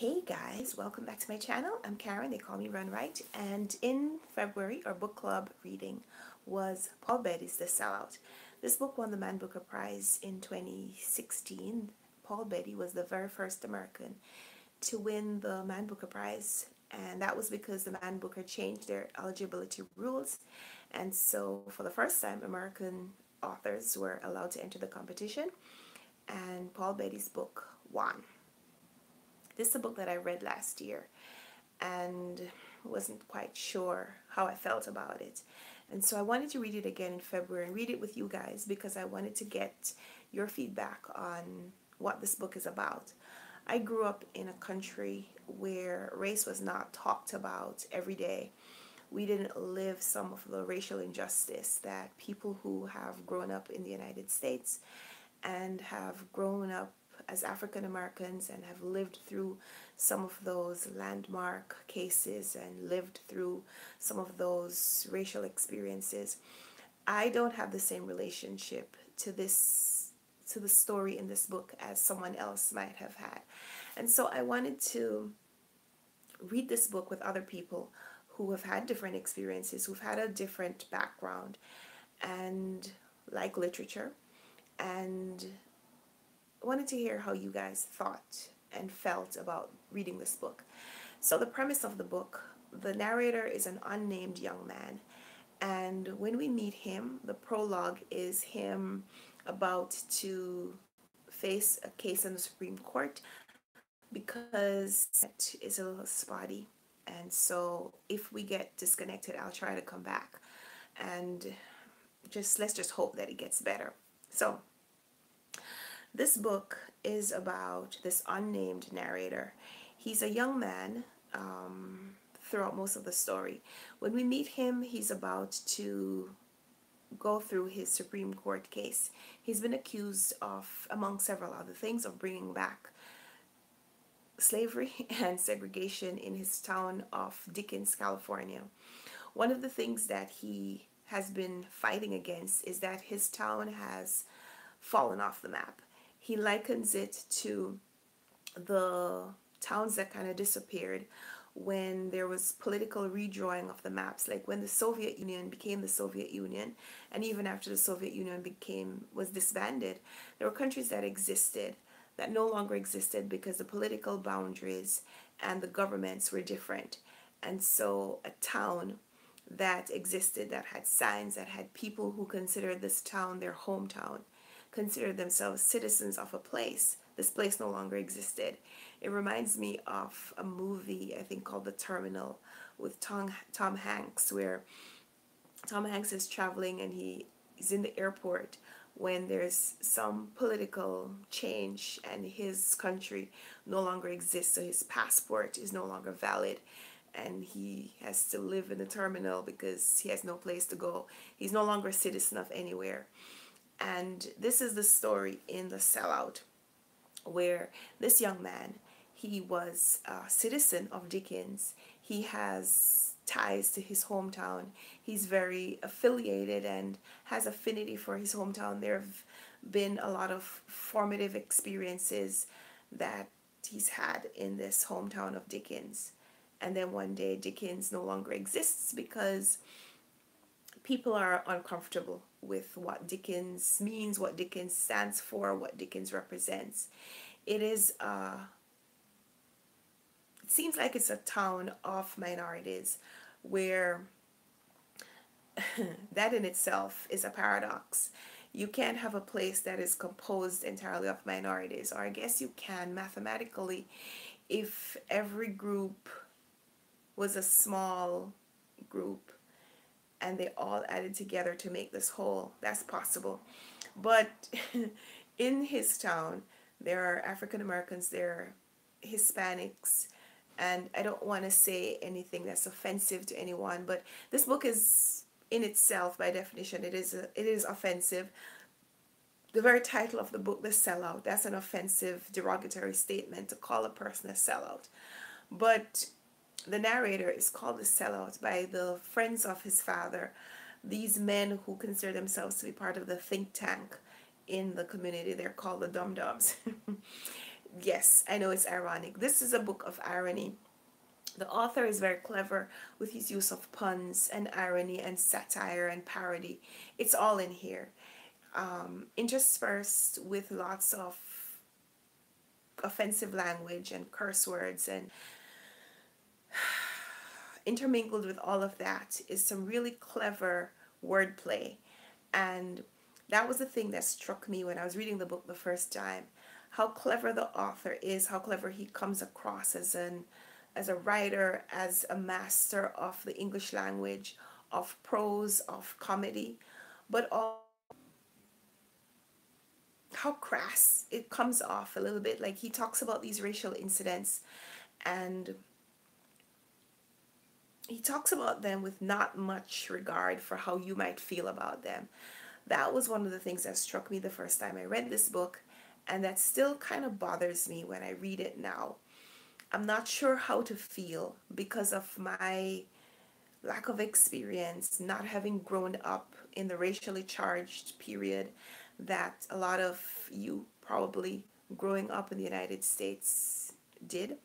Hey guys, welcome back to my channel. I'm Karen, they call me Runwright, and in February our book club reading was Paul Betty's The Sellout. This book won the Man Booker Prize in 2016. Paul Betty was the very first American to win the Man Booker Prize, and that was because the Man Booker changed their eligibility rules, and so for the first time American authors were allowed to enter the competition, and Paul Betty's book won. This is a book that I read last year and wasn't quite sure how I felt about it. And so I wanted to read it again in February and read it with you guys because I wanted to get your feedback on what this book is about. I grew up in a country where race was not talked about every day. We didn't live some of the racial injustice that people who have grown up in the United States and have grown up as African Americans and have lived through some of those landmark cases and lived through some of those racial experiences. I don't have the same relationship to the story in this book as someone else might have had. And so I wanted to read this book with other people who have had different experiences, who've had a different background and like literature, and I wanted to hear how you guys thought and felt about reading this book. So the premise of the book, the narrator is an unnamed young man, and when we meet him, the prologue is him about to face a case in the Supreme Court because it is a little spotty, and so if we get disconnected, I'll try to come back, and let's just hope that it gets better. So this book is about this unnamed narrator. He's a young man throughout most of the story. When we meet him, he's about to go through his Supreme Court case. He's been accused of, among several other things, of bringing back slavery and segregation in his town of Dickens, California. One of the things that he has been fighting against is that his town has fallen off the map. He likens it to the towns that kind of disappeared when there was political redrawing of the maps, like when the Soviet Union became the Soviet Union, and even after the Soviet Union was disbanded, there were countries that existed that no longer existed because the political boundaries and the governments were different. And so a town that existed, that had signs, that had people who considered this town their hometown, considered themselves citizens of a place. This place no longer existed. It reminds me of a movie, I think, called The Terminal with Tom Hanks, where Tom Hanks is traveling and he's in the airport when there's some political change and his country no longer exists, so his passport is no longer valid, and he has to live in the terminal because he has no place to go. He's no longer a citizen of anywhere. And this is the story in The Sellout, where this young man, he was a citizen of Dickens. He has ties to his hometown. He's very affiliated and has affinity for his hometown. There have been a lot of formative experiences that he's had in this hometown of Dickens. And then one day Dickens no longer exists because people are uncomfortable with what Dickens means, what Dickens stands for, what Dickens represents. It seems like it's a town of minorities where that in itself is a paradox. You can't have a place that is composed entirely of minorities, or I guess you can mathematically if every group was a small group and they all added together to make this whole. That's possible. But in his town, there are African Americans, there are Hispanics, and I don't want to say anything that's offensive to anyone, but this book is, in itself, by definition, it is offensive. The very title of the book, The Sellout, that's an offensive, derogatory statement to call a person a sellout. But the narrator is called a sellout by the friends of his father, these men who consider themselves to be part of the think tank in the community. They're called the dum-dums. Yes, I know it's ironic. This is a book of irony. The author is very clever with his use of puns and irony and satire and parody. It's all in here. Interspersed with lots of offensive language and curse words, and intermingled with all of that is some really clever wordplay. And that was the thing that struck me when I was reading the book the first time. How clever the author is, how clever he comes across as a writer, as a master of the English language, of prose, of comedy, but all how crass it comes off a little bit. Like he talks about these racial incidents, and he talks about them with not much regard for how you might feel about them. That was one of the things that struck me the first time I read this book, and that still kind of bothers me when I read it now. I'm not sure how to feel because of my lack of experience, not having grown up in the racially charged period that a lot of you probably growing up in the United States did.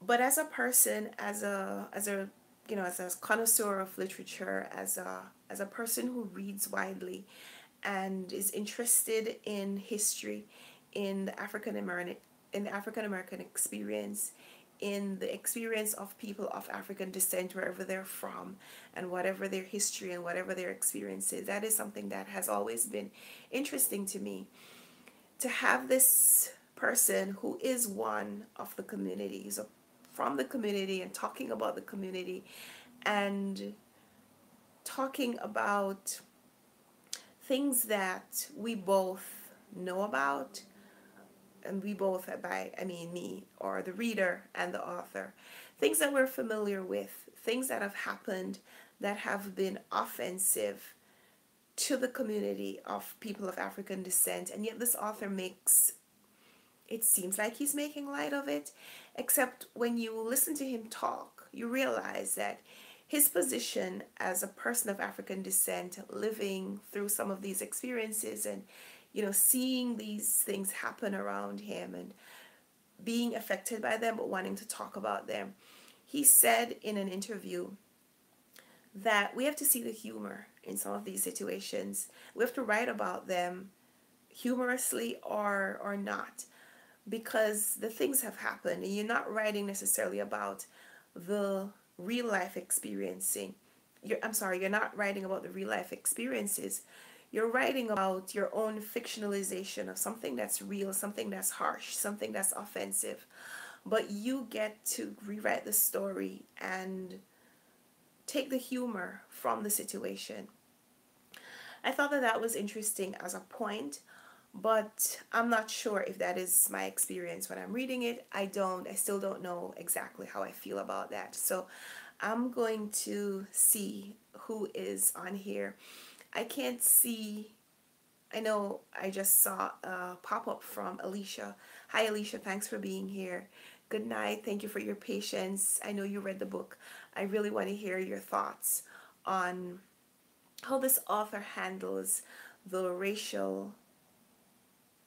But as a person, as a as a connoisseur of literature, as a person who reads widely and is interested in history, in the African American experience, in the experience of people of African descent wherever they're from, and whatever their history and whatever their experience is, that is something that has always been interesting to me. To have this person who is one of the community, so from the community, and talking about the community, and talking about things that we both know about, and we both, by I mean me, or the reader and the author, things that we're familiar with, things that have happened that have been offensive to the community of people of African descent, and yet this author makes it seems like he's making light of it, except when you listen to him talk, you realize that his position as a person of African descent, living through some of these experiences, and seeing these things happen around him and being affected by them but wanting to talk about them. He said in an interview that we have to see the humor in some of these situations. We have to write about them humorously or not, because the things have happened, and you're not writing necessarily about the real life experiencing. You're not writing about the real life experiences. You're writing about your own fictionalization of something that's real, something that's harsh, something that's offensive. But you get to rewrite the story and take the humor from the situation. I thought that that was interesting as a point, but I'm not sure if that is my experience when I'm reading it. I still don't know exactly how I feel about that. So I'm going to see who is on here. I can't see, I know I just saw a pop-up from Alicia. Hi Alicia, thanks for being here. Good night, thank you for your patience. I know you read the book. I really want to hear your thoughts on how this author handles the racial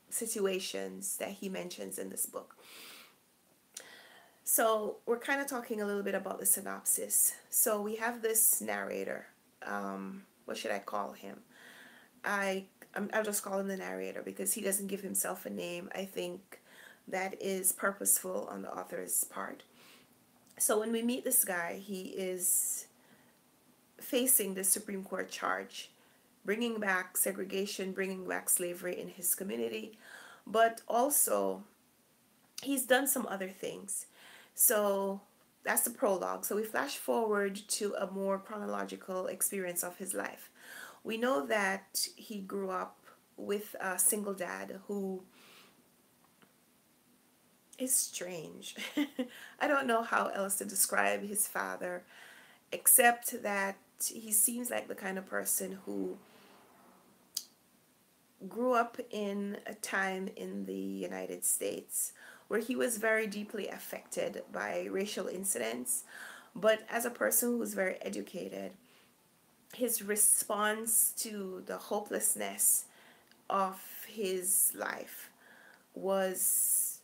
situations that he mentions in this book. So we're kind of talking a little bit about the synopsis. So we have this narrator. What should I call him? I'll just call him the narrator because he doesn't give himself a name. I think that is purposeful on the author's part. So when we meet this guy, he is facing the Supreme Court charge, bringing back segregation, bringing back slavery in his community, but also he's done some other things. So that's the prologue. So we flash forward to a more chronological experience of his life. We know that he grew up with a single dad who is strange. I don't know how else to describe his father, except that he seems like the kind of person who grew up in a time in the United States where he was very deeply affected by racial incidents, but as a person who was very educated, his response to the hopelessness of his life was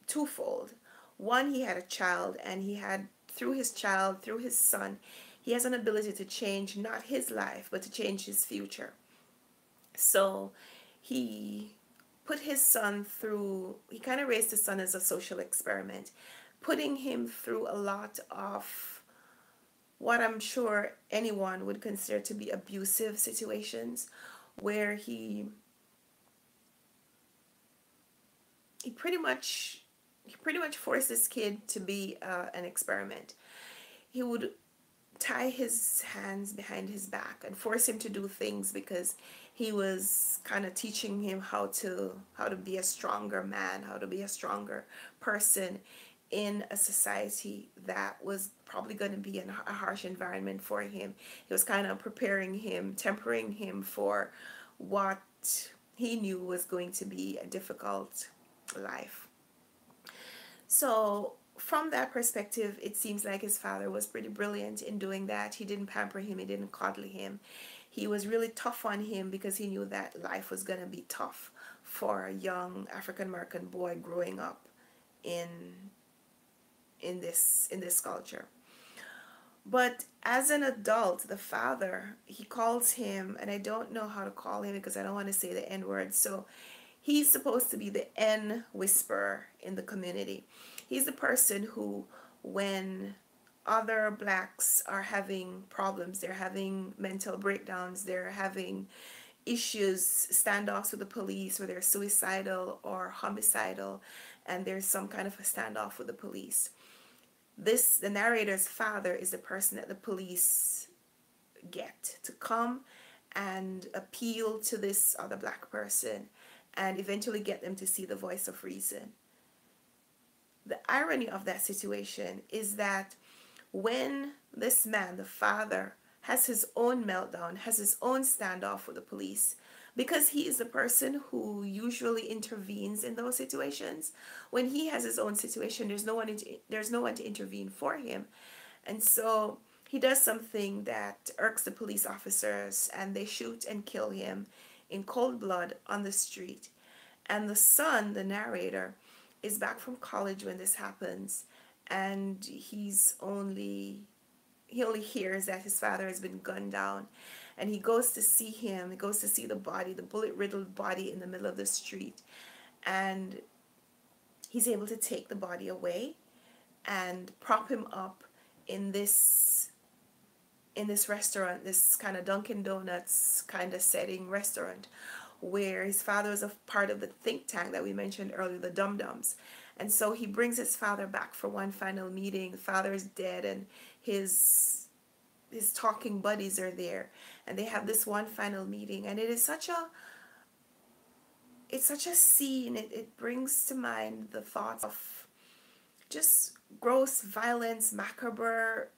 twofold. One, he had a child, and he had, through his child, through his son, he has an ability to change not his life, but to change his future. So he put his son through, he kind of raised his son as a social experiment, putting him through a lot of what I'm sure anyone would consider to be abusive situations, where he pretty much forced this kid to be an experiment. He would tie his hands behind his back and force him to do things because he was kind of teaching him how to be a stronger man, how to be a stronger person in a society that was probably going to be a harsh environment for him. He was kind of preparing him, tempering him for what he knew was going to be a difficult life. So from that perspective, it seems like his father was pretty brilliant in doing that. He didn't pamper him, he didn't coddle him. He was really tough on him because he knew that life was going to be tough for a young African American boy growing up in this culture. But as an adult, the father, he calls him, and I don't know how to call him because I don't want to say the N word. So he's supposed to be the N whisperer in the community. He's the person who, when other blacks are having problems, they're having mental breakdowns, they're having issues, standoffs with the police, where they're suicidal or homicidal, and there's some kind of a standoff with the police. The narrator's father is the person that the police get to come and appeal to this other black person and eventually get them to see the voice of reason. The irony of that situation is that when this man, the father, has his own meltdown, has his own standoff with the police, because he is the person who usually intervenes in those situations, when he has his own situation, there's no one to intervene for him. And so he does something that irks the police officers, and they shoot and kill him in cold blood on the street. And the son, the narrator, is back from college when this happens, and he only hears that his father has been gunned down, and he goes to see him. He goes to see the body, the bullet-riddled body in the middle of the street, and he's able to take the body away and prop him up in this restaurant, this kind of Dunkin' Donuts kind of setting restaurant, where his father is a part of the think tank that we mentioned earlier, the Dum Dums. And so he brings his father back for one final meeting. The father is dead, and his talking buddies are there, and they have this one final meeting, and it's such a scene. It brings to mind the thoughts of just gross violence, macabre.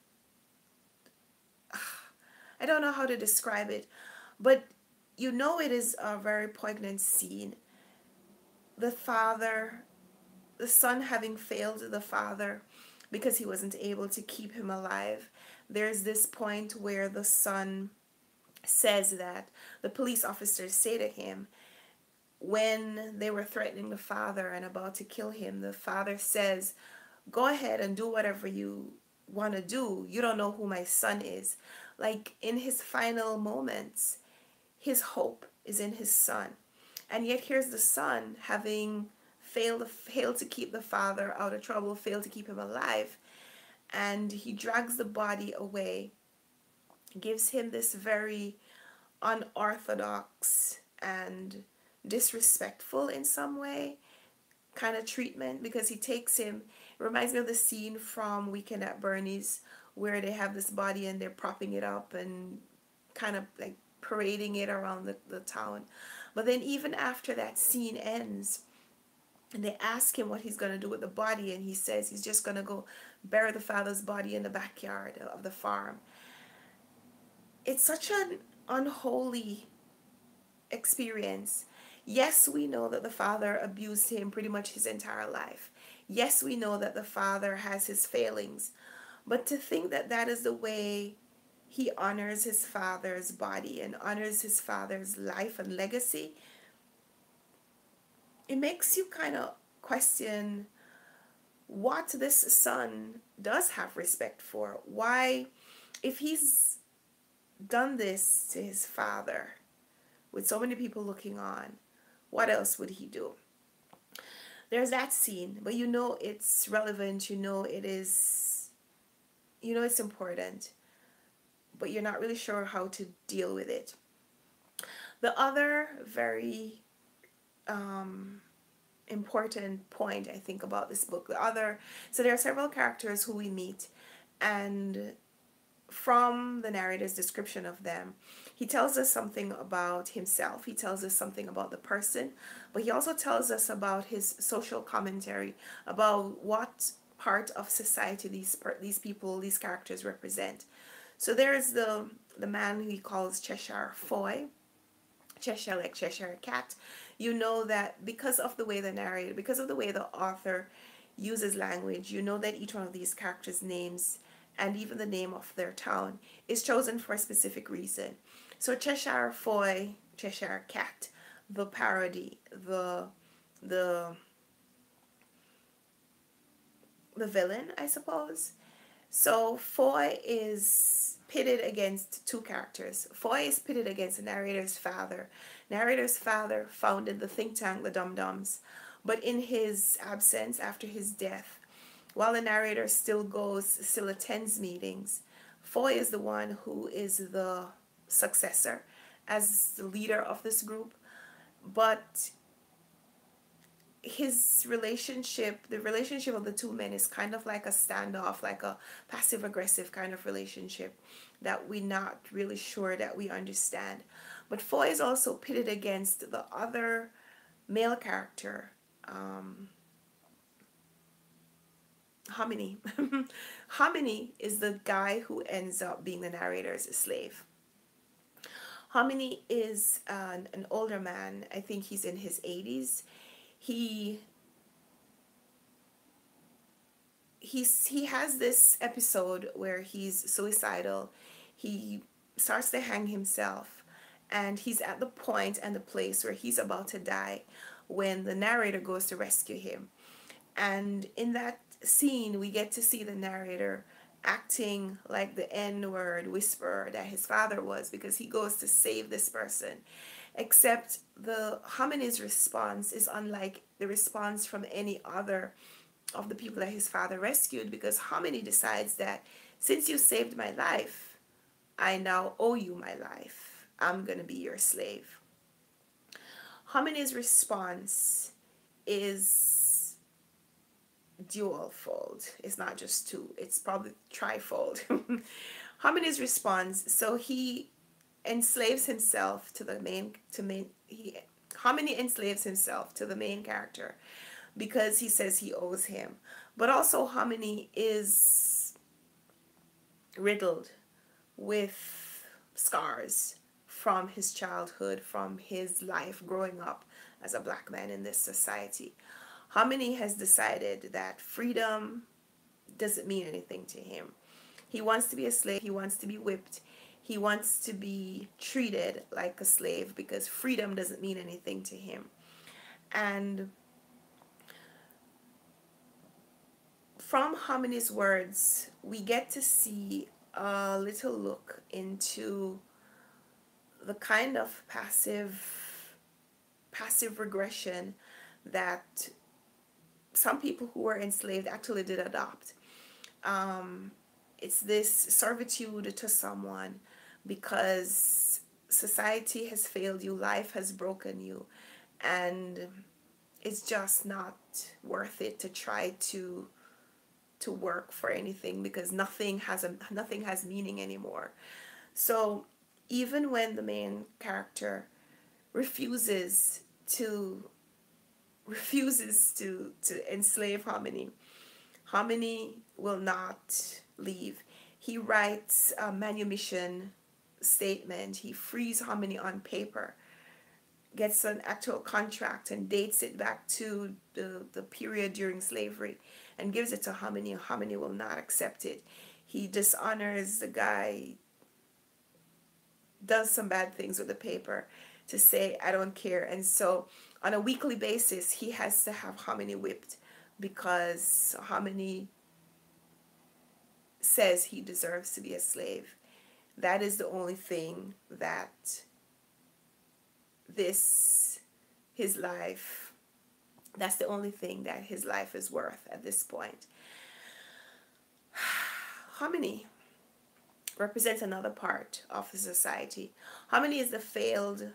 I don't know how to describe it, but you know it is a very poignant scene. The son having failed the father because he wasn't able to keep him alive. There's this point where the son says that the police officers say to him, when they were threatening the father and about to kill him, the father says, "Go ahead and do whatever you want to do. You don't know who my son is." Like, in his final moments, his hope is in his son. And yet here's the son having failed to keep the father out of trouble, failed to keep him alive, and he drags the body away, gives him this very unorthodox and disrespectful in some way kind of treatment, because he takes him. It reminds me of the scene from Weekend at Bernie's, where they have this body and they're propping it up and kind of like parading it around the town. But then even after that scene ends, and they ask him what he's going to do with the body, and he says he's just going to go bury the father's body in the backyard of the farm. It's such an unholy experience. Yes, we know that the father abused him pretty much his entire life. Yes, we know that the father has his failings. But to think that that is the way he honors his father's body and honors his father's life and legacy, it makes you kind of question what this son does have respect for. Why, if he's done this to his father with so many people looking on, what else would he do? There's that scene, but you know it's relevant, you know it is, you know it's important, but you're not really sure how to deal with it. The other very important point I think about this book, so there are several characters who we meet, and from the narrator's description of them, he tells us something about himself, he tells us something about the person, but he also tells us about his social commentary, about what part of society these people, these characters represent. So there's the man who he calls Cheshire Foy, Cheshire like Cheshire Cat. You know that because of the way the narrator, because of the way the author uses language, you know that each one of these characters' names and even the name of their town is chosen for a specific reason. So Cheshire Foy, Cheshire Cat, the parody, the the villain, I suppose. So Foy is pitted against two characters. Foy is pitted against the narrator's father. Narrator's father founded the think tank, the Dum Dums, but in his absence, after his death, while the narrator still attends meetings, Foy is the one who is the successor as the leader of this group, but the relationship of the two men is kind of like a standoff, like a passive aggressive kind of relationship that we're not really sure that we understand. But Foy is also pitted against the other male character, Hominy. Hominy is the guy who ends up being the narrator's slave. Hominy is an older man. I think he's in his 80s. He has this episode where he's suicidal. He starts to hang himself, and he's at the point and the place where he's about to die when the narrator goes to rescue him. And in that scene, we get to see the narrator acting like the N-word whisperer that his father was, because he goes to save this person. Except the Hominy's response is unlike the response from any other of the people that his father rescued, because Hominy decides that since you saved my life, I now owe you my life. I'm going to be your slave. Hominy's response is dual-fold. It's not just two. It's probably tri-fold. Hominy's response, so he enslaves himself to Hominy enslaves himself to the main character because he says he owes him. But also Hominy is riddled with scars from his childhood, from his life growing up as a black man in this society. Hominy has decided that freedom doesn't mean anything to him. He wants to be a slave. He wants to be whipped. He wants to be treated like a slave because freedom doesn't mean anything to him. And from Hominy's words, we get to see a little look into the kind of passive regression that some people who were enslaved actually did adopt. It's this servitude to someone because society has failed you, life has broken you, and it's just not worth it to try to work for anything because nothing has meaning anymore. So even when the main character refuses to enslave Hominy, Hominy will not leave. He writes a manumission statement. He frees Hominy on paper, gets an actual contract and dates it back to the period during slavery and gives it to Hominy. Hominy will not accept it. He dishonors the guy, does some bad things with the paper to say, I don't care. And so on a weekly basis, he has to have Hominy whipped because Hominy says he deserves to be a slave. That is the only thing that this, his life, that's the only thing that his life is worth at this point. Hominy represents another part of the society. Hominy is the failed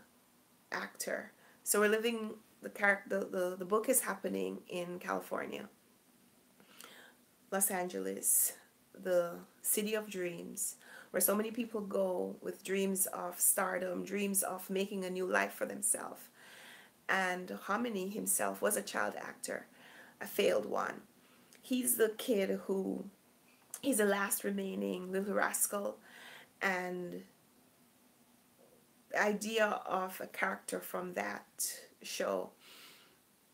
actor. So we're living the character. The book is happening in California, Los Angeles, the city of dreams, where so many people go with dreams of stardom, dreams of making a new life for themselves. And Hominy himself was a child actor, a failed one. He's the kid who, he's the last remaining little rascal, and the idea of a character from that show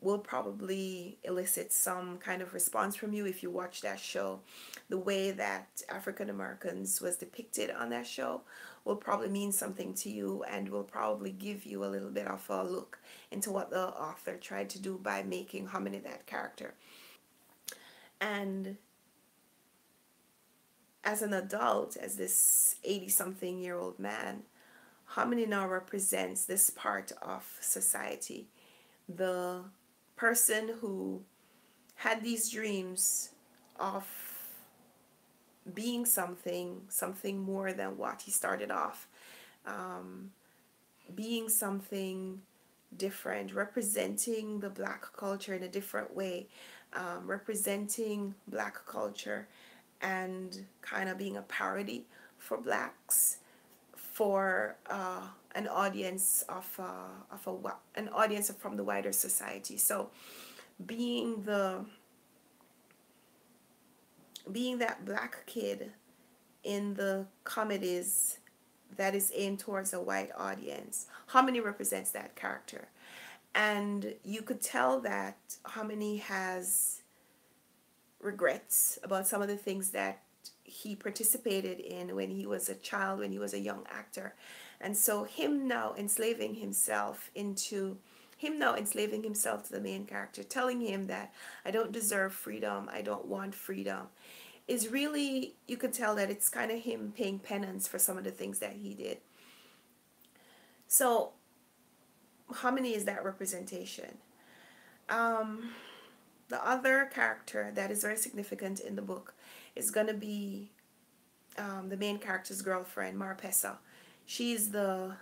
will probably elicit some kind of response from you if you watch that show. The way that African Americans was depicted on that show will probably mean something to you and will probably give you a little bit of a look into what the author tried to do by making Hominy that character. And as an adult, as this 80-something-year-old man, Hominy now represents this part of society. The person who had these dreams of being something more than what he started off, being something different, representing the black culture in a different way, representing black culture and kind of being a parody for blacks, for an audience of an audience from the wider society. So being that black kid in the comedies that is aimed towards a white audience, Hominy represents that character. And you could tell that Hominy has regrets about some of the things that he participated in when he was a child, when he was a young actor. And so him now enslaving himself to the main character, telling him that I don't deserve freedom, I don't want freedom, is really, you could tell that it's kind of him paying penance for some of the things that he did. So Hominy is that representation. The other character that is very significant in the book is going to be the main character's girlfriend, Marpessa. She's the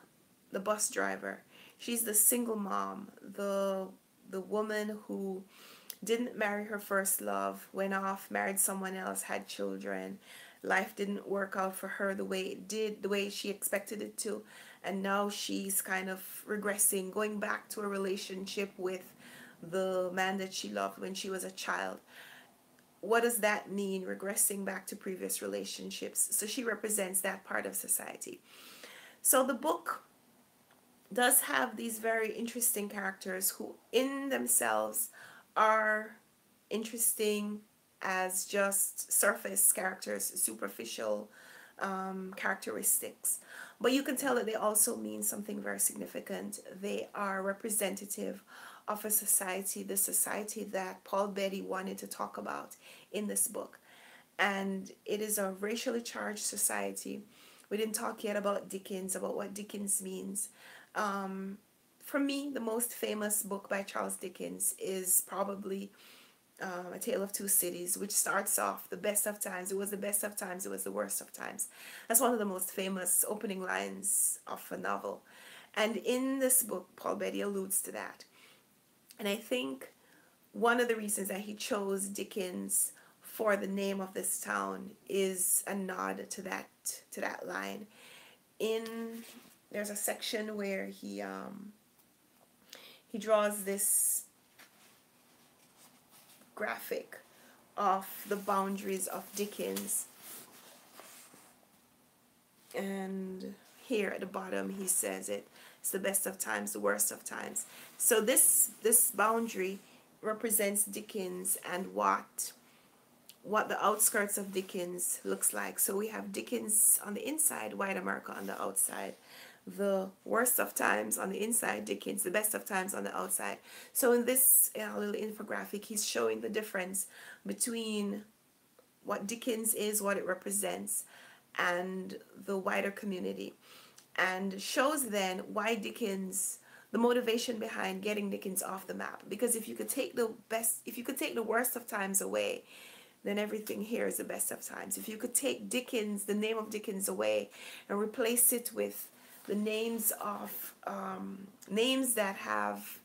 bus driver. She's the single mom, the woman who didn't marry her first love, went off, married someone else, had children. Life didn't work out for her the way it did, the way she expected it to. And now she's kind of regressing, going back to a relationship with the man that she loved when she was a child. What does that mean, regressing back to previous relationships? So she represents that part of society. So the book does have these very interesting characters who in themselves are interesting as just surface characters, superficial characteristics. But you can tell that they also mean something very significant. They are representative of a society, the society that Paul Beatty wanted to talk about in this book. And it is a racially charged society. We didn't talk yet about Dickens, about what Dickens means. For me, the most famous book by Charles Dickens is probably A Tale of Two Cities, which starts off the best of times. It was the best of times. It was the worst of times. That's one of the most famous opening lines of a novel. And in this book, Paul Beatty alludes to that. And I think one of the reasons that he chose Dickens for the name of this town is a nod to that line. There's a section where he draws this graphic of the boundaries of Dickens, and here at the bottom he says it's the best of times, the worst of times. So this boundary represents Dickens and what the outskirts of Dickens looks like. So we have Dickens on the inside, white America on the outside. the worst of times on the inside, Dickens, the best of times on the outside. So in this little infographic, he's showing the difference between what Dickens is, what it represents, and the wider community, and shows then why Dickens, the motivation behind getting Dickens off the map. Because if you could take the best, if you could take the worst of times away, then everything here is the best of times. If you could take Dickens, the name of Dickens, away and replace it with the names of names that have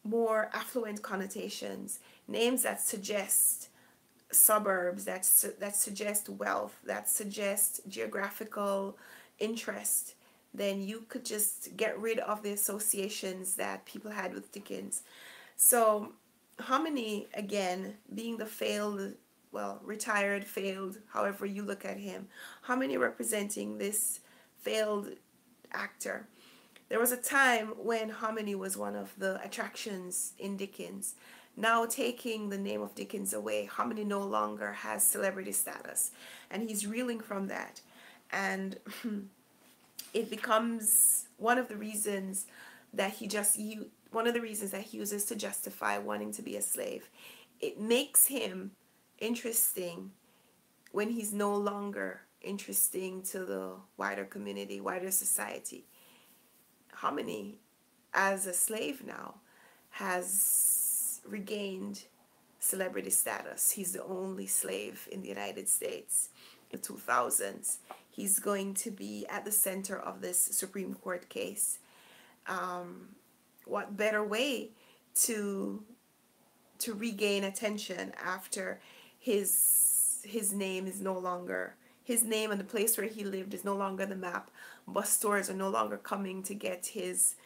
more affluent connotations, names that suggest suburbs, that suggest wealth, that suggest geographical interest, then you could just get rid of the associations that people had with Dickens. So Hominy, again, being the failed, well, retired, failed, however you look at him, Hominy representing this failed actor. There was a time when Hominy was one of the attractions in Dickens. Now, taking the name of Dickens away, Hominy no longer has celebrity status, and he's reeling from that. And it becomes one of the reasons that one of the reasons that he uses to justify wanting to be a slave. It makes him interesting when he's no longer interesting to the wider community, wider society. Hominy, as a slave now, has regained celebrity status. He's the only slave in the United States in the 2000s. He's going to be at the center of this Supreme Court case. What better way to regain attention after his name is no longer, his name and the place where he lived is no longer the map. Bus stores are no longer coming to get his,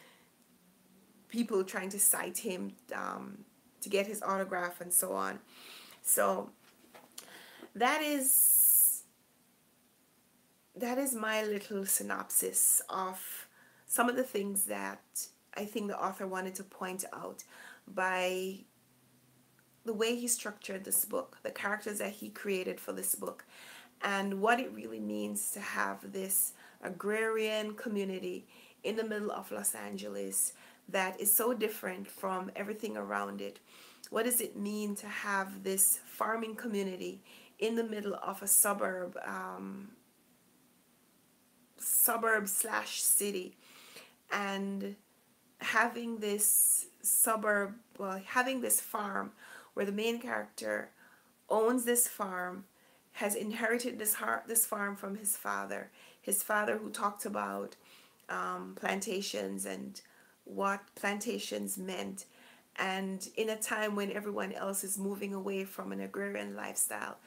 people trying to cite him to get his autograph and so on. So that is my little synopsis of some of the things that I think the author wanted to point out by the way he structured this book, the characters that he created for this book, and what it really means to have this agrarian community in the middle of Los Angeles that is so different from everything around it. What does it mean to have this farming community in the middle of a suburb/city, and having this having this farm where the main character owns this farm, has inherited this farm from his father who talked about plantations and what plantations meant. And in a time when everyone else is moving away from an agrarian lifestyle,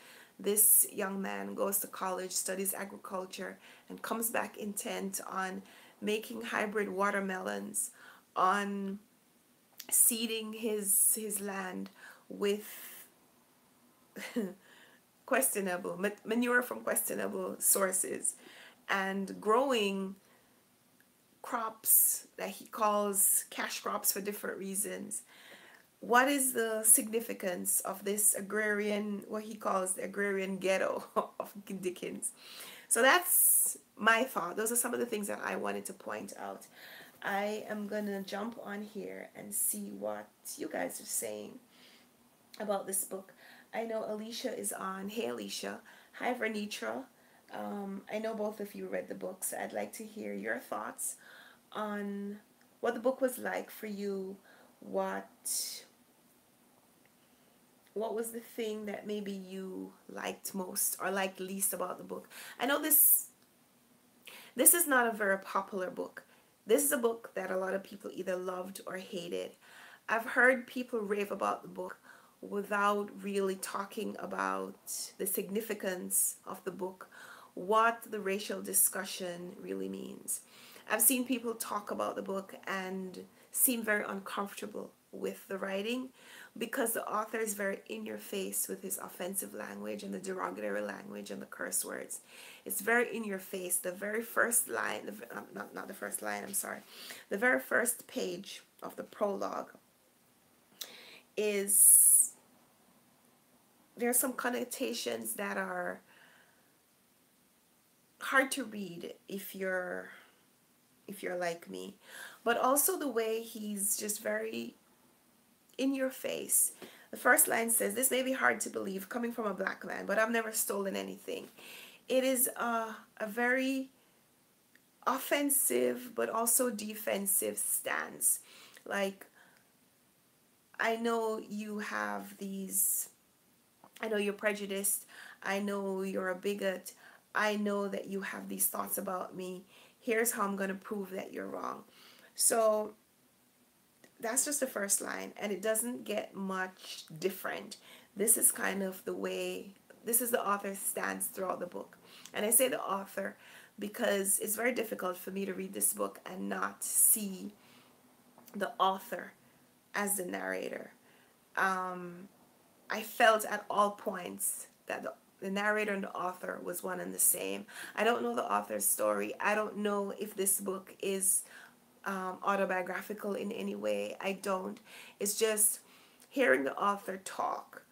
this young man goes to college, studies agriculture, and comes back intent on making hybrid watermelons, on seeding his land with questionable manure from questionable sources, and growing crops that he calls cash crops for different reasons. What is the significance of this agrarian, what he calls the agrarian ghetto of Dickens? So that's my thought. Those are some of the things that I wanted to point out. I am going to jump on here and see what you guys are saying about this book. I know Alicia is on. Hey, Alicia. Hi, Vernitra. I know both of you read the book, so I'd like to hear your thoughts on what the book was like for you. What was the thing that maybe you liked most or liked least about the book? I know this is not a very popular book. This is a book that a lot of people either loved or hated. I've heard people rave about the book without really talking about the significance of the book, what the racial discussion really means. I've seen people talk about the book and seem very uncomfortable with the writing because the author is very in your face with his offensive language and the derogatory language and the curse words. It's very in your face. The very first line, not the first line, I'm sorry. The very first page of the prologue is, there are some connotations that are hard to read if you're like me, but also the way he's just very in your face. The first line says, "This may be hard to believe coming from a black man, but I've never stolen anything." It is a very offensive but also defensive stance. Like, I know you have these, I know you're prejudiced, I know you're a bigot, I know that you have these thoughts about me. Here's how I'm going to prove that you're wrong. So that's just the first line, and it doesn't get much different. This is kind of the way, this is the author's stance throughout the book. And I say the author because it's very difficult for me to read this book and not see the author as the narrator. I felt at all points that the narrator and the author was one and the same. I don't know the author's story. I don't know if this book is autobiographical in any way. I don't. It's just hearing the author talk.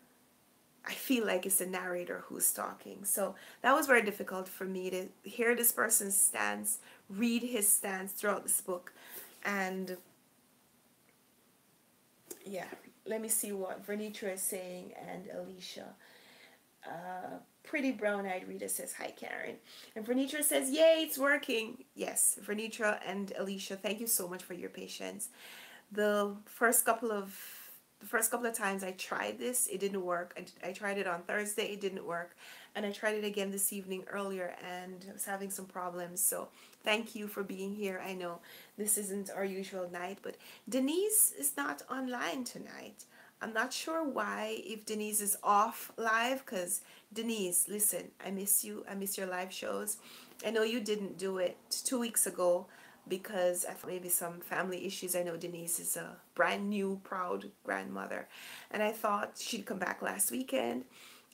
I feel like it's the narrator who's talking. So that was very difficult for me to hear this person's stance, read his stance throughout this book. And yeah, let me see what Vernitra is saying and Alicia. Pretty brown-eyed Rita says, "Hi, Karen." And Vernitra says, "Yay, it's working." Yes, Vernitra and Alicia, thank you so much for your patience. The first couple of times I tried this, it didn't work. I tried it on Thursday, it didn't work. And I tried it again this evening earlier, and I was having some problems. So thank you for being here. I know this isn't our usual night, but Denise is not online tonight. I'm not sure why, if Denise is off live, because Denise, listen, I miss you. I miss your live shows. I know you didn't do it 2 weeks ago because I thought maybe some family issues. I know Denise is a brand new, proud grandmother, and I thought she'd come back last weekend.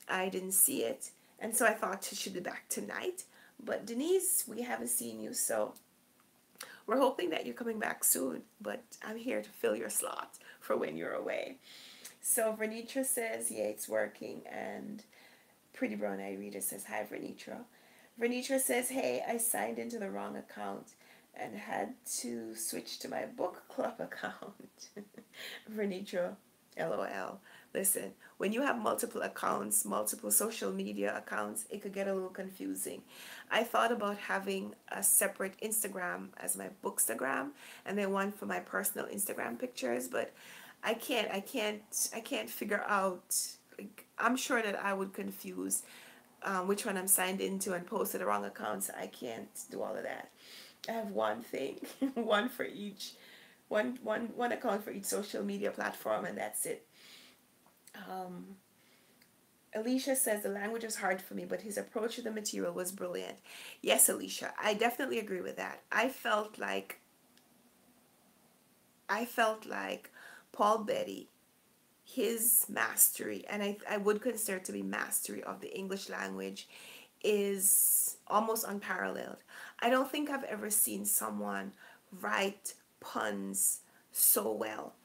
I didn't see it, and so I thought she'd be back tonight. But Denise, we haven't seen you, so we're hoping that you're coming back soon. But I'm here to fill your slot for when you're away. So Vernitra says, "Yeah, it's working," and Pretty Brown Eyed Reader says, "Hi, Vernitra." Vernitra says, "Hey, I signed into the wrong account and had to switch to my book club account." Vernitra, LOL. Listen, when you have multiple accounts, multiple social media accounts, it could get a little confusing. I thought about having a separate Instagram as my bookstagram and then one for my personal Instagram pictures, but I can't figure out. Like, I'm sure that I would confuse which one I'm signed into and posted the wrong accounts. I can't do all of that. I have one thing, one for each, one account for each social media platform, and that's it. Alicia says, "The language was hard for me, but his approach to the material was brilliant." Yes, Alicia, I definitely agree with that. I felt like Paul Beatty, his mastery, and I would consider it to be mastery of the English language, is almost unparalleled. I don't think I've ever seen someone write puns so well.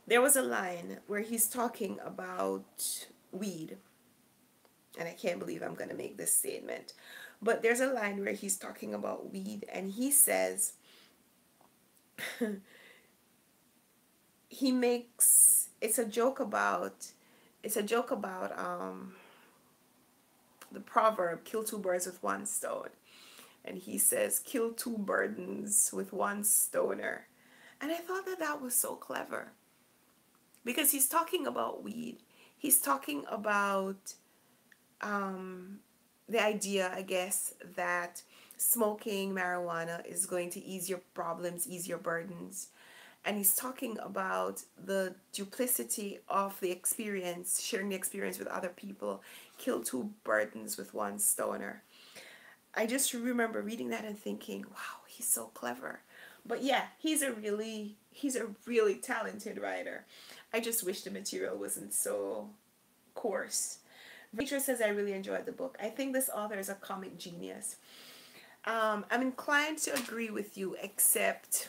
There was a line where he's talking about weed, and I can't believe I'm going to make this statement, but there's a line where he's talking about weed, and he says, he makes, it's a joke about the proverb, "Kill two birds with one stone," and he says, "Kill two burdens with one stoner." And I thought that that was so clever, because he's talking about weed. He's talking about the idea, I guess, that smoking marijuana is going to ease your problems, ease your burdens. And he's talking about the duplicity of the experience, sharing the experience with other people. Kill two burdens with one stoner. I just remember reading that and thinking, wow, he's so clever. But yeah, he's a really talented writer. I just wish the material wasn't so coarse. Rachel says, "I really enjoyed the book. I think this author is a comic genius." I'm inclined to agree with you, except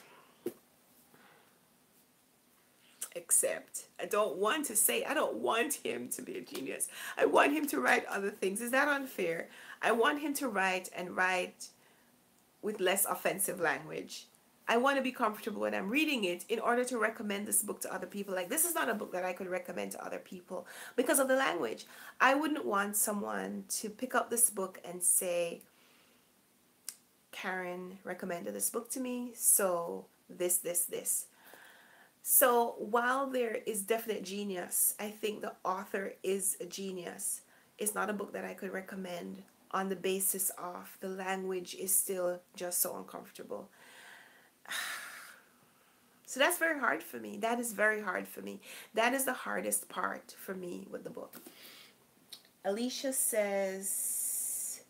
Except I don't want to say, I don't want him to be a genius. I want him to write other things. Is that unfair? I want him to write and write with less offensive language. I want to be comfortable when I'm reading it in order to recommend this book to other people. Like, this is not a book that I could recommend to other people because of the language. I wouldn't want someone to pick up this book and say, Karen recommended this book to me, so this. So while there is definite genius, I think the author is a genius. It's not a book that I could recommend on the basis of the language is still just so uncomfortable. So that's very hard for me. That is very hard for me. That is the hardest part for me with the book. Alicia says,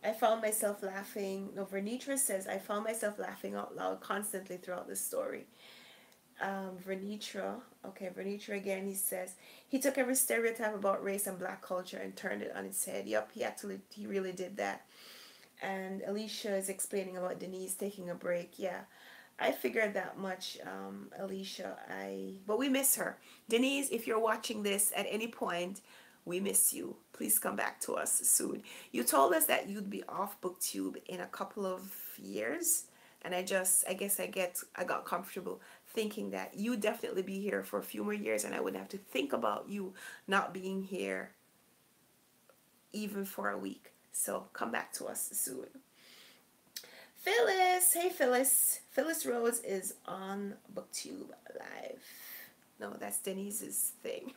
I found myself laughing. No, Vernitra says, I found myself laughing out loud constantly throughout the story. Vernitra again, he says, he took every stereotype about race and black culture and turned it on its head. Yep, he really did that. And Alicia is explaining about Denise taking a break. Yeah, I figured that much, Alicia. But we miss her. Denise, if you're watching this at any point, we miss you. Please come back to us soon. You told us that you'd be off BookTube in a couple of years, and I guess I got comfortable thinking that you'd definitely be here for a few more years, and I wouldn't have to think about you not being here even for a week. So come back to us soon. Phyllis, hey Phyllis. Phyllis Rose is on BookTube Live. No, that's Denise's thing.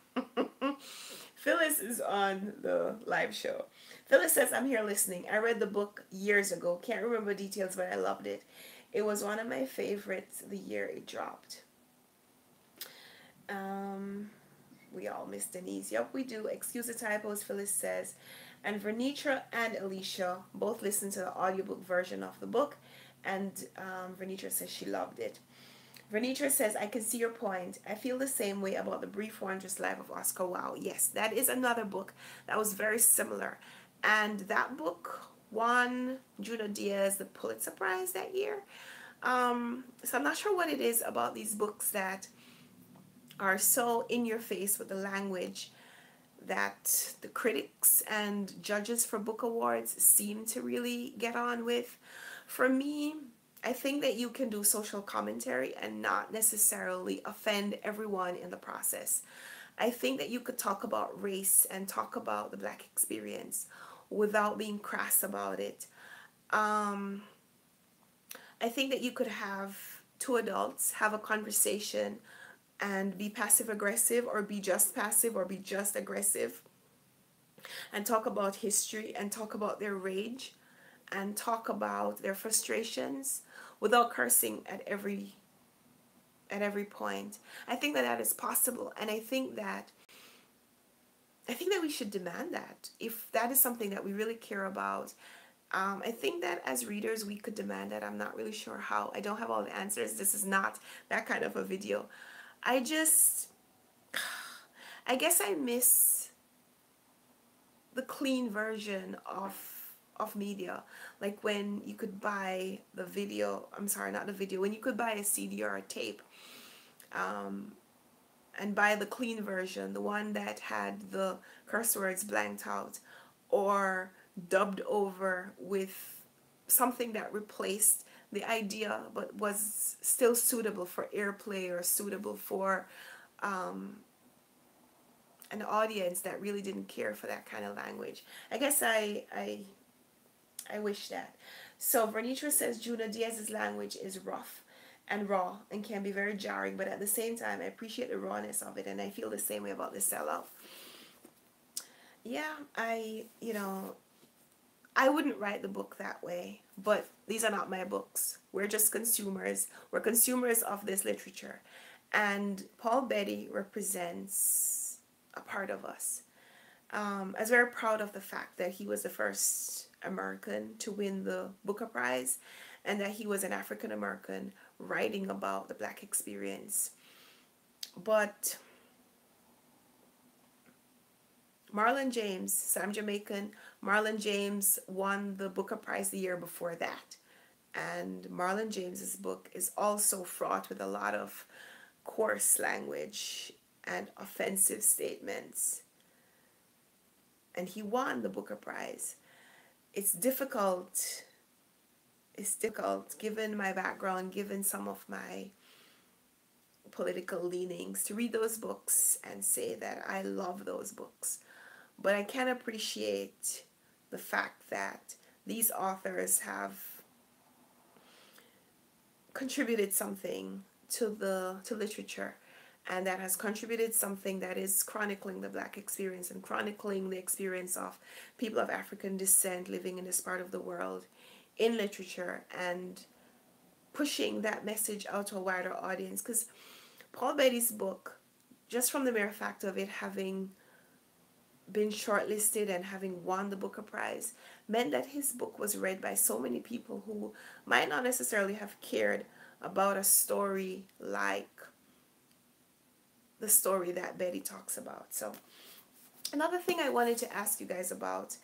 Phyllis is on the live show. Phyllis says, I'm here listening. I read the book years ago. Can't remember details, but I loved it. It was one of my favorites the year it dropped. We all miss Denise. Yep, we do. Excuse the typos, Phyllis says. And Vernitra and Alicia both listened to the audiobook version of the book. And Vernitra says she loved it. Vernitra says, I can see your point. I feel the same way about The Brief Wondrous Life of Oscar Wilde. Yes, that is another book that was very similar. And that book won Junot Diaz the Pulitzer Prize that year. So I'm not sure what it is about these books that are so in your face with the language that the critics and judges for book awards seem to really get on with. For me, I think that you can do social commentary and not necessarily offend everyone in the process. I think that you could talk about race and talk about the Black experience without being crass about it. I think that you could have two adults have a conversation and be passive aggressive or be just passive or be just aggressive and talk about history and talk about their rage and talk about their frustrations without cursing at every point. I think that that is possible, and I think that we should demand that if that is something that we really care about. I think that as readers we could demand that. I'm not really sure how. I don't have all the answers. This is not that kind of a video. I guess I miss the clean version of media, like when you could buy the video, I'm sorry, not the video, when you could buy a CD or a tape and buy the clean version, the one that had the curse words blanked out or dubbed over with something that replaced the idea but was still suitable for airplay or suitable for an audience that really didn't care for that kind of language. I guess I wish that. So Vernitra says Junot Diaz's language is rough and raw and can be very jarring, but at the same time I appreciate the rawness of it, and I feel the same way about the Sellout. Yeah, I wouldn't write the book that way, but these are not my books. We're just consumers. We're consumers of this literature. And Paul Beatty represents a part of us. I was very proud of the fact that he was the first American to win the Booker Prize and that he was an African American writing about the Black experience. But Marlon James, so I'm Jamaican, Marlon James won the Booker Prize the year before that. And Marlon James's book is also fraught with a lot of coarse language and offensive statements. And he won the Booker Prize. It's difficult. It's difficult, given my background, given some of my political leanings, to read those books and say that I love those books. But I can appreciate the fact that these authors have contributed something to literature, and that has contributed something that is chronicling the Black experience and chronicling the experience of people of African descent living in this part of the world in literature, and pushing that message out to a wider audience. Because Paul Betty's book, just from the mere fact of it having been shortlisted and having won the Booker Prize, meant that his book was read by so many people who might not necessarily have cared about a story like the story that Betty talks about. So another thing I wanted to ask you guys about,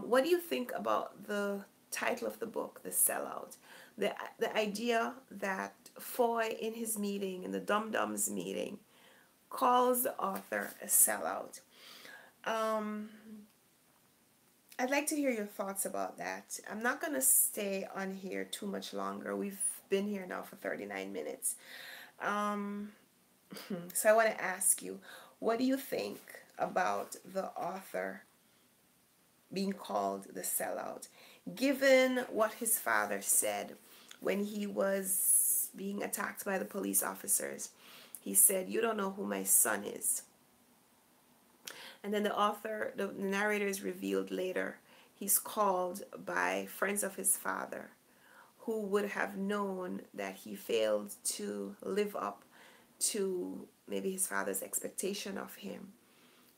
what do you think about the title of the book, The Sellout? The idea that Foy in his meeting, in the Dum Dums meeting, calls the author a sellout. I'd like to hear your thoughts about that. I'm not going to stay on here too much longer. We've been here now for 39 minutes. So I want to ask you, what do you think about the author being called the sellout, given what his father said when he was being attacked by the police officers? He said, "You don't know who my son is." And then the narrator is revealed later. He's called by friends of his father who would have known that he failed to live up to maybe his father's expectation of him,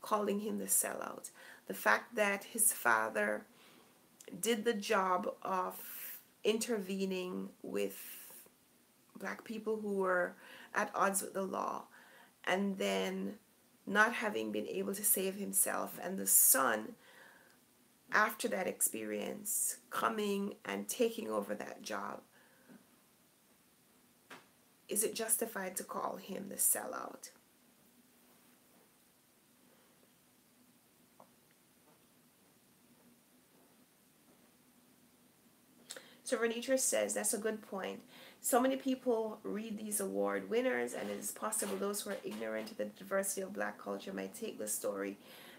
calling him the sellout. The fact that his father did the job of intervening with Black people who were at odds with the law, and then not having been able to save himself, and the son, after that experience, coming and taking over that job. Is it justified to call him the sellout? So Renitra says, that's a good point. So many people read these award winners, and it is possible those who are ignorant of the diversity of Black culture might take the story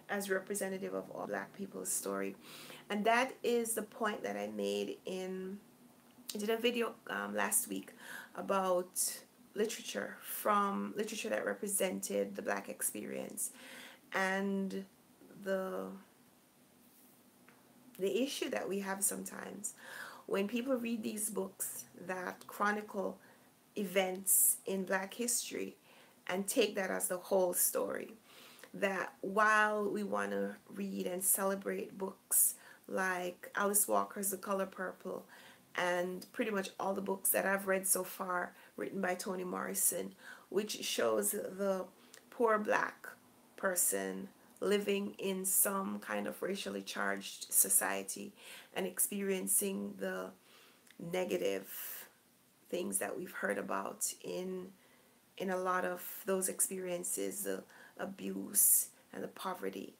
as representative of all Black people's story. And that is the point that I made I did a video last week about literature that represented the Black experience, and the issue that we have sometimes when people read these books that chronicle events in Black history and take that as the whole story. That while we want to read and celebrate books like Alice Walker's The Color Purple, and pretty much all the books that I've read so far written by Toni Morrison, which shows the poor Black person living in some kind of racially charged society and experiencing the negative things that we've heard about in a lot of those experiences, the abuse and the poverty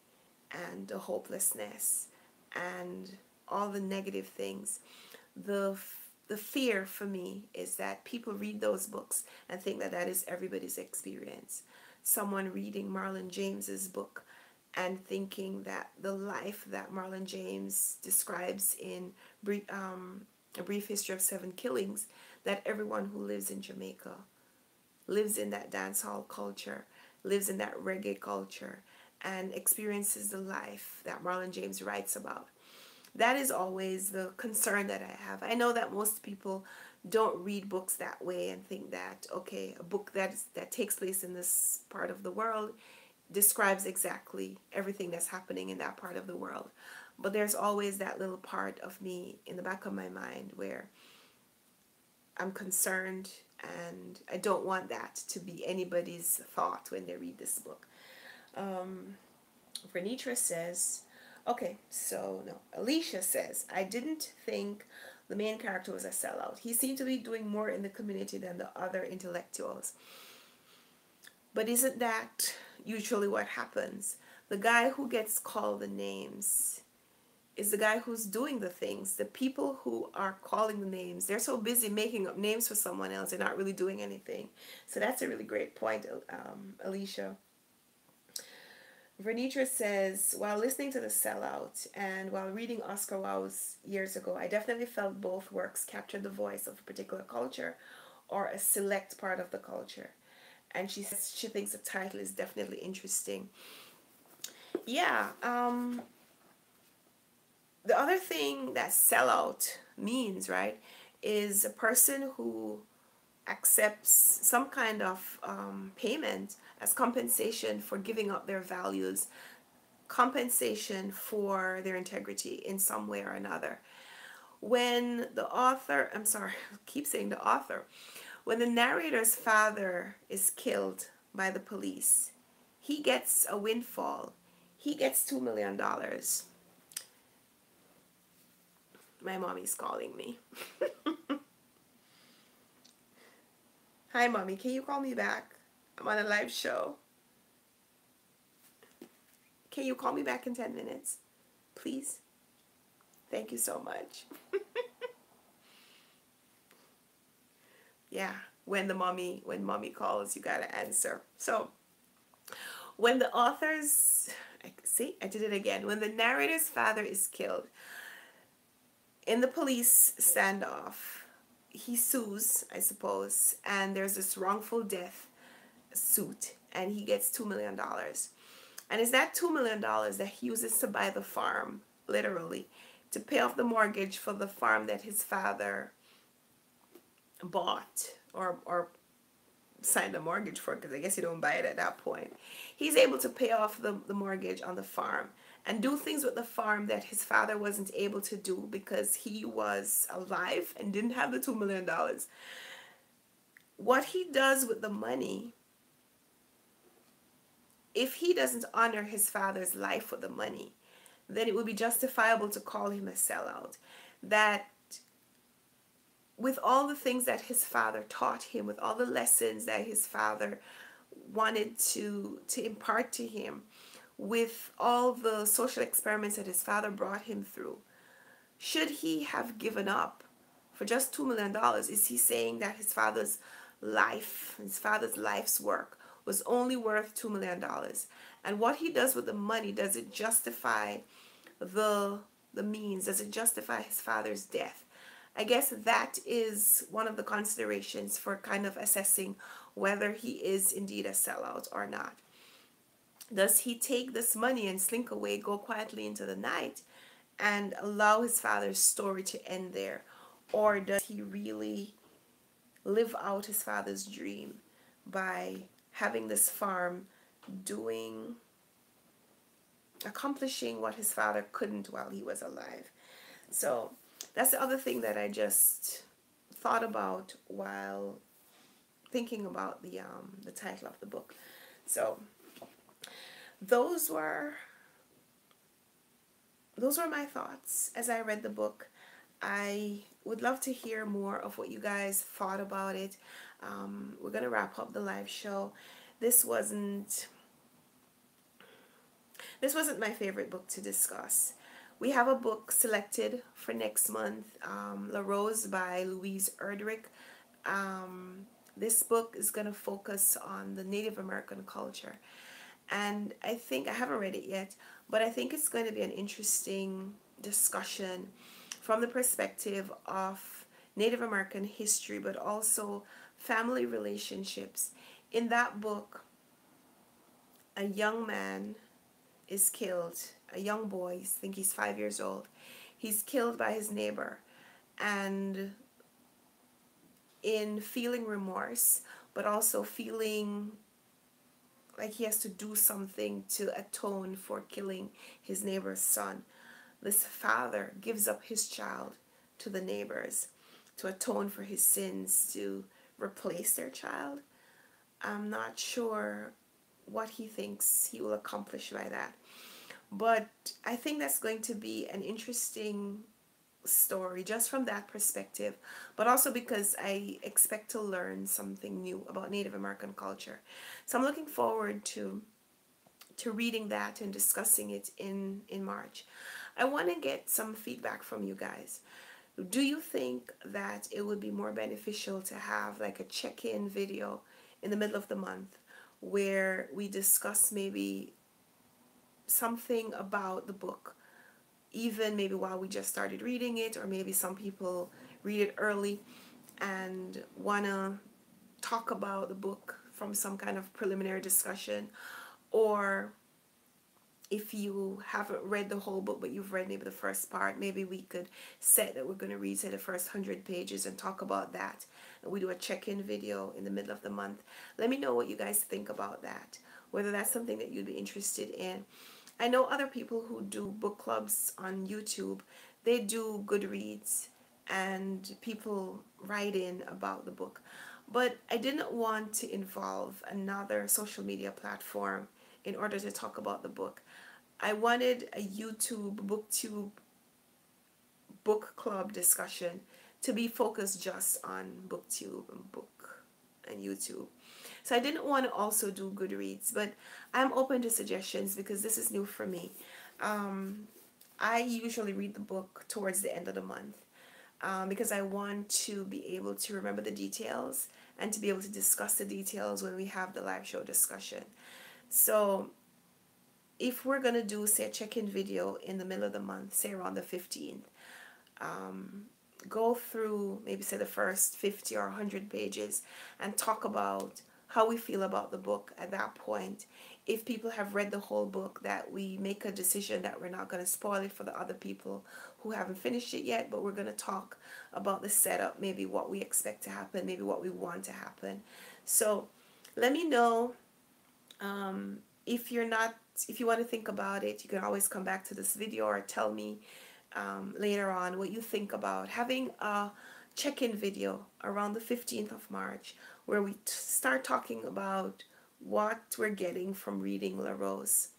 and the hopelessness and all the negative things. The fear for me is that people read those books and think that that is everybody's experience. Someone reading Marlon James's book and thinking that the life that Marlon James describes in A Brief History of Seven Killings, that everyone who lives in Jamaica lives in that dancehall culture, lives in that reggae culture, and experiences the life that Marlon James writes about. That is always the concern that I have. I know that most people don't read books that way and think that, okay, a book that takes place in this part of the world describes exactly everything that's happening in that part of the world. But there's always that little part of me in the back of my mind where I'm concerned, and I don't want that to be anybody's thought when they read this book. Renitra says, okay, so no, Alicia says, I didn't think the main character was a sellout. He seemed to be doing more in the community than the other intellectuals. But isn't that usually what happens? The guy who gets called the names is the guy who's doing the things. The people who are calling the names, they're so busy making up names for someone else, they're not really doing anything. So that's a really great point, Alicia. Vernitra says, while listening to The Sellout and while reading Oscar Wilde's years ago, I definitely felt both works captured the voice of a particular culture or a select part of the culture. And she says she thinks the title is definitely interesting. Yeah, the other thing that sellout means, right, is a person who accepts some kind of payment as compensation for giving up their values, compensation for their integrity in some way or another. When the author, I'm sorry, I keep saying the author, when the narrator's father is killed by the police, he gets a windfall. He gets $2 million. My mommy's calling me. Hi, mommy. Can you call me back? I'm on a live show. Can you call me back in 10 minutes? Please? Thank you so much. Yeah, when mommy calls, you gotta answer. So, when the author's, see, I did it again. When the narrator's father is killed in the police standoff, he sues, I suppose, and there's this wrongful death suit, and he gets $2 million. And it's that $2 million that he uses to buy the farm, literally, to pay off the mortgage for the farm that his father bought or signed a mortgage for, because I guess you don't buy it at that point. He's able to pay off the mortgage on the farm and do things with the farm that his father wasn't able to do because he was alive and didn't have the $2 million. What he does with the money, if he doesn't honor his father's life with the money, then it would be justifiable to call him a sellout. That with all the things that his father taught him, with all the lessons that his father wanted to impart to him, with all the social experiments that his father brought him through, should he have given up for just $2 million? Is he saying that his father's life, his father's life's work was only worth $2 million? And what he does with the money, does it justify the means? Does it justify his father's death? I guess that is one of the considerations for kind of assessing whether he is indeed a sellout or not. Does he take this money and slink away, go quietly into the night, and allow his father's story to end there? Or does he really live out his father's dream by having this farm, accomplishing what his father couldn't while he was alive? So that's the other thing that I just thought about while thinking about the title of the book. So those were my thoughts as I read the book. I would love to hear more of what you guys thought about it. We're gonna wrap up the live show. This wasn't my favorite book to discuss. We have a book selected for next month, La Rose by Louise Erdrich. This book is going to focus on the Native American culture. And I think, I haven't read it yet, but I think it's going to be an interesting discussion from the perspective of Native American history, but also family relationships. In that book, a young man is killed, a young boy, I think he's 5 years old. He's killed by his neighbor, and in feeling remorse, but also feeling like he has to do something to atone for killing his neighbor's son, this father gives up his child to the neighbors to atone for his sins, to replace their child. I'm not sure what he thinks he will accomplish by that. But I think that's going to be an interesting story just from that perspective, but also because I expect to learn something new about Native American culture. So I'm looking forward to reading that and discussing it in March. I want to get some feedback from you guys. Do you think that it would be more beneficial to have like a check-in video in the middle of the month where we discuss maybe something about the book, even maybe while we just started reading it, or maybe some people read it early and want to talk about the book from some kind of preliminary discussion, or if you haven't read the whole book but you've read maybe the first part, maybe we could set that we're going to read, say, the first 100 pages and talk about that, and we do a check-in video in the middle of the month. Let me know what you guys think about that, whether that's something that you'd be interested in. I know other people who do book clubs on YouTube. They do Goodreads and people write in about the book, but I didn't want to involve another social media platform in order to talk about the book. I wanted a YouTube booktube book club discussion to be focused just on booktube and book and YouTube. So I didn't want to also do Goodreads, but I'm open to suggestions because this is new for me. I usually read the book towards the end of the month because I want to be able to remember the details and to be able to discuss the details when we have the live show discussion. So if we're going to do, say, a check-in video in the middle of the month, say around the 15th, go through maybe, say, the first 50 or 100 pages and talk about how we feel about the book at that point. If people have read the whole book, that we make a decision that we're not going to spoil it for the other people who haven't finished it yet, but we're going to talk about the setup, maybe what we expect to happen, maybe what we want to happen. So let me know. If you want to think about it, you can always come back to this video or tell me later on what you think about having a check-in video around the 15th of March where we start talking about what we're getting from reading La Rose,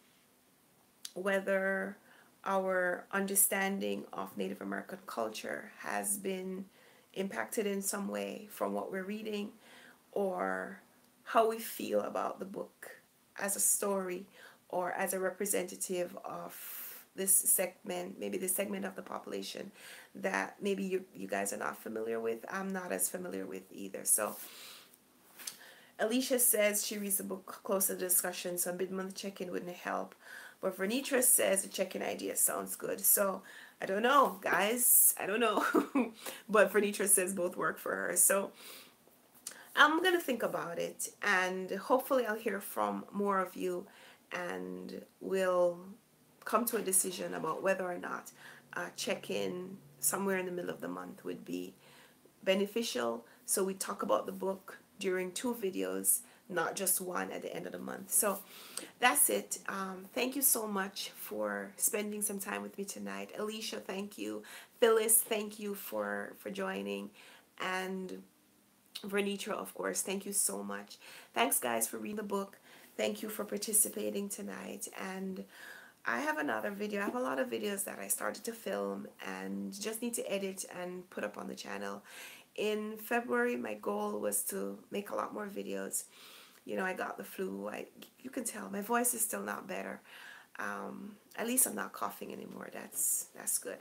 whether our understanding of Native American culture has been impacted in some way from what we're reading, or how we feel about the book as a story or as a representative of this segment, maybe the segment of the population that maybe you guys are not familiar with. I'm not as familiar with either. So Alicia says she reads the book close to the discussion, so a mid-month check-in wouldn't help. But Vernitra says the check-in idea sounds good. So I don't know, guys. I don't know. But Vernitra says both work for her. So I'm going to think about it, and hopefully I'll hear from more of you, and we'll come to a decision about whether or not check-in somewhere in the middle of the month would be beneficial. So we talk about the book during 2 videos, not just one at the end of the month. So that's it. Thank you so much for spending some time with me tonight. Alicia, thank you. Phyllis, thank you for joining. And Vernitra, of course, thank you so much. Thanks, guys, for reading the book. Thank you for participating tonight. And I have another video. I have a lot of videos that I started to film and just need to edit and put up on the channel. In February, my goal was to make a lot more videos. You know, I got the flu. You can tell my voice is still not better. At least I'm not coughing anymore. That's good.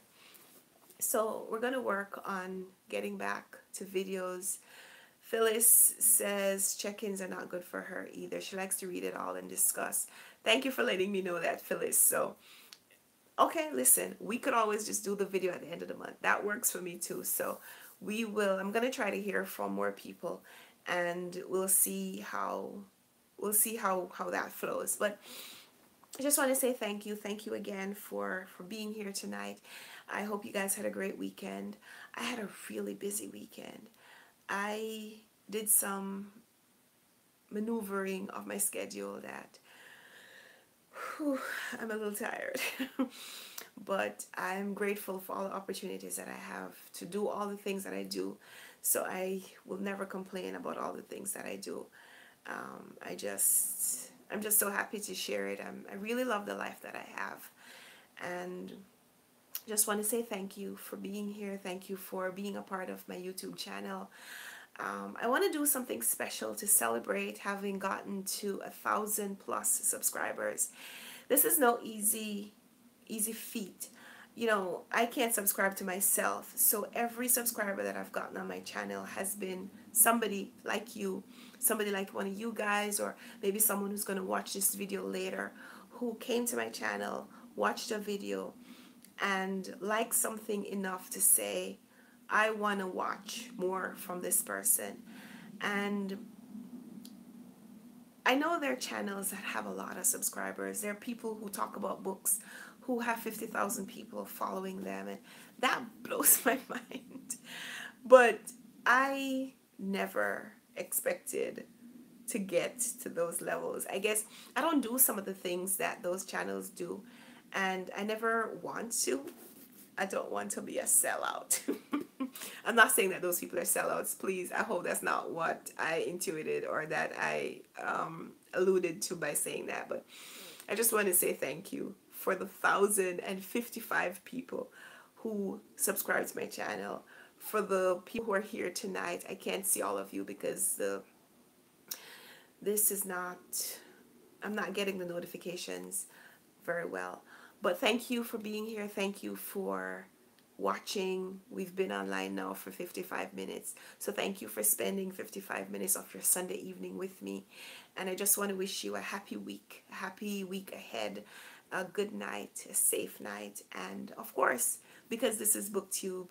So we're going to work on getting back to videos. Phyllis says check-ins are not good for her either. She likes to read it all and discuss. Thank you for letting me know that, Phyllis. So, okay, listen, we could always just do the video at the end of the month. That works for me too. So I'm going to try to hear from more people, and we'll see how that flows. But I just want to say thank you. Thank you again for being here tonight. I hope you guys had a great weekend. I had a really busy weekend. I did some maneuvering of my schedule that I'm a little tired. But I'm grateful for all the opportunities that I have to do all the things that I do. So I will never complain about all the things that I do. I'm just so happy to share it. I really love the life that I have. And Just want to say thank you for being here. Thank you for being a part of my YouTube channel. I want to do something special to celebrate having gotten to 1,000+ subscribers. This is no easy feat. You know, I can't subscribe to myself, so every subscriber that I've gotten on my channel has been somebody like you, somebody like one of you guys, or maybe someone who's going to watch this video later, who came to my channel, watched a video, and liked something enough to say, I want to watch more from this person. And I know there are channels that have a lot of subscribers. There are people who talk about books who have 50,000 people following them, and that blows my mind. But I never expected to get to those levels. I guess I don't do some of the things that those channels do, and I never want to. I don't want to be a sellout. I'm not saying that those people are sellouts, please. I hope that's not what I intuited or that I alluded to by saying that. But I just want to say thank you for the 1,055 people who subscribe to my channel. For the people who are here tonight, I can't see all of you because this is not, I'm not getting the notifications very well. But thank you for being here. Thank you for watching. We've been online now for 55 minutes. So thank you for spending 55 minutes of your Sunday evening with me. And I just want to wish you a happy week ahead, a good night, a safe night. And of course, because this is BookTube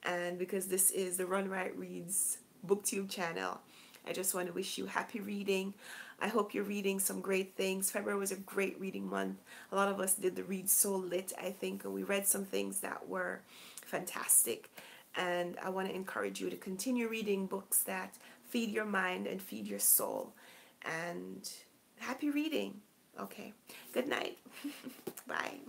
and because this is the Runwright Reads BookTube channel, I just want to wish you happy reading. I hope you're reading some great things. February was a great reading month. A lot of us did the Read So Lit, I think, and we read some things that were fantastic. And I want to encourage you to continue reading books that feed your mind and feed your soul. And happy reading. Okay. Good night. Bye.